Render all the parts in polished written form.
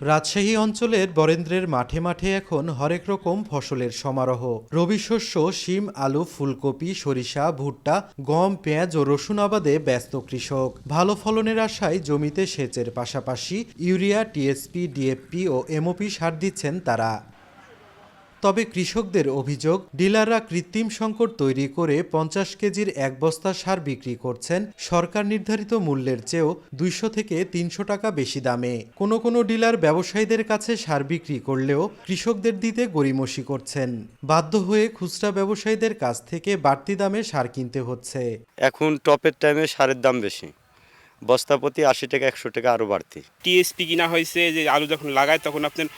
রাজশাহী অঞ্চলের বরেন্দ্রের মাঠে মাঠে এখন হরেক রকম ফসলের সমারোহ। রবি শস্য শিম, আলু, ফুলকপি, সরিষা, ভুট্টা, গম, পেঁয়াজ ও রসুন আবাদে ব্যস্ত কৃষক। ভালো ফলনের আশায় জমিতে সেচের পাশাপাশি ইউরিয়া, টিএসপি, ডিএপি ও এমওপি সার দিচ্ছেন তারা। তবে কৃষকদের অভিযোগ, ডিলাররা কৃত্রিম সংকট তৈরি করে 50 কেজির এক বস্তা সার বিক্রি করছেন সরকার নির্ধারিত মূল্যের চেয়েও 200 থেকে 300 টাকা বেশি দামে। কোনো ডিলার ব্যবসায়ীদের কাছে সার বিক্রি করলেও কৃষকদের দিতে গড়িমসি করছেন। বাধ্য হয়ে খুচরা ব্যবসায়ীদের কাছ থেকে বাড়তি দামে সার কিনতে হচ্ছে। এখন টপের টাইমে সারের দাম বেশি, বস্তা প্রতি 80 টাকা 100 টাকা আরও বাড়তি। টিএসপি কিনা হয়েছে, যে আলু যখন লাগায় তখন আপনার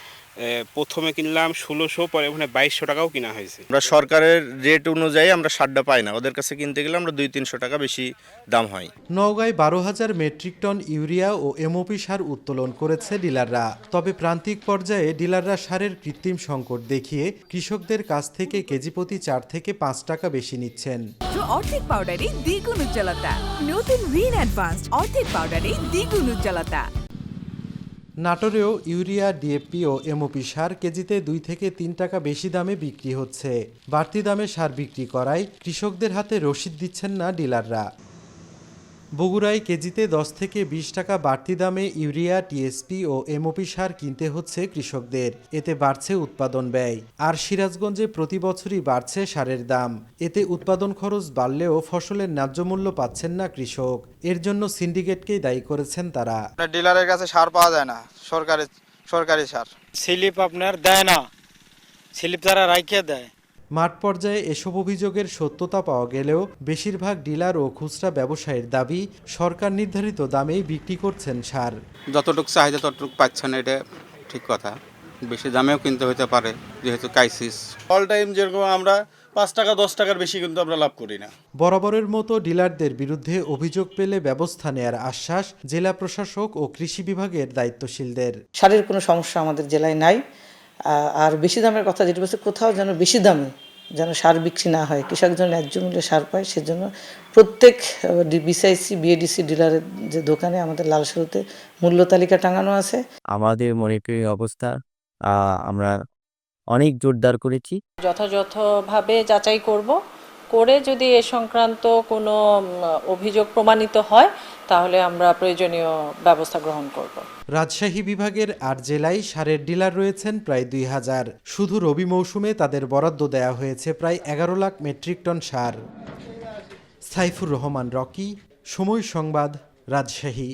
প্রথমে কিনলাম 1600, পরে ওখানে 2200 টাকাও কিনা হয়েছে। আমরা সরকারের রেট অনুযায়ী আমরা সারটা পাই না, ওদের কাছে কিনতে গেলে আমরা 200-300 টাকা বেশি দাম হয়। নওগাঁয় 12,000 মেট্রিক টন ইউরিয়া ও এমওপি সার উত্তোলন করেছে ডিলাররা। তবে প্রান্তিক পর্যায়ে ডিলাররা সারের কৃত্রিম সংকট দেখিয়ে কৃষকদের কাছ থেকে কেজি প্রতি 4 থেকে 5 টাকা বেশি নিচ্ছেন। অর্ধেক পাউডারে দ্বিগুণ উজ্জ্বলতা, নতুন রিন অ্যাডভান্সড অর্ধেক পাউডারে দ্বিগুণ উজ্জ্বলতা। নাটোরেও ইউরিয়া, ডিএপি ও এমওপি সার কেজিতে 2 থেকে 3 টাকা বেশি দামে বিক্রি হচ্ছে। বাড়তি দামে সার বিক্রি করায় কৃষকদের হাতে রসিদ দিচ্ছেন না ডিলাররা। বগুড়ায় কেজিতে 10 থেকে 20 টাকা বাড়তি দামে ইউরিয়া, টিএসপি ও এমওপি সার কিনতে হচ্ছে কৃষকদের। এতে বাড়ছে উৎপাদন ব্যয়। আর সিরাজগঞ্জে প্রতি বছরই বাড়ছে সারের দাম। এতে উৎপাদন খরচ বাড়লেও ফসলের ন্যায্য মূল্য পাচ্ছেন না কৃষক। এর জন্য সিন্ডিকেটকেই দায়ী করেছেন তারা। ডিলারের কাছে সার পাওয়া যায় না, সরকারি সার স্লিপ আপনার দেয় না, স্লিপ তারা রাইখে দেয়। মাঠ পর্যায়ে এসব অভিযোগের সত্যতা পাওয়া গেলেও বেশিরভাগ ডিলার ও খুচরা ব্যবসায়ীর দাবি, সরকার নির্ধারিত দামেই বিক্রি করছেন সার। যতটুকু চাহিদা ততটুকু পাচ্ছেন, এটা ঠিক কথা। বেশি দামেও কিনতে হতে পারে, যেহেতু ক্রাইসিস। অল টাইম যেরকম আমরা 5 টাকা 10 টাকার বেশি কিন্তু আমরা লাভ করি না। বরাবরের মতো ডিলারদের বিরুদ্ধে অভিযোগ পেলে ব্যবস্থা নেয়ার আশ্বাস জেলা প্রশাসক ও কৃষি বিভাগের দায়িত্বশীলদের। সারের কোনো সমস্যা আমাদের জেলায় নাই। আর বেশি দামের কথা যেটা বলছে, কোথাও যেন বেশি দামে যেন সার বিক্রি না হয়, কৃষক যেন ন্যায্য মূল্যে সার পায়, সেজন্য প্রত্যেক বিসিআইসি, বিএডিসি ডিলারের যে দোকানে আমাদের লাল শুরুতে মূল্য তালিকা টাঙানো আছে। আমাদের মনিটরিং অবস্থা আমরা অনেক জোরদার করেছি। যথাযথভাবে যাচাই করে যদি এ সংক্রান্ত কোনো অভিযোগ প্রমাণিত হয় তাহলে আমরা প্রয়োজনীয় ব্যবস্থা গ্রহণ করব। রাজশাহী বিভাগের 8 জেলায় সারের ডিলার রয়েছেন প্রায় 2000। শুধু রবি মৌসুমে তাদের বরাদ্দ দেয়া হয়েছে প্রায় 11 লাখ মেট্রিক টন সার। সাইফুর রহমান রকি, সময় সংবাদ, রাজশাহী।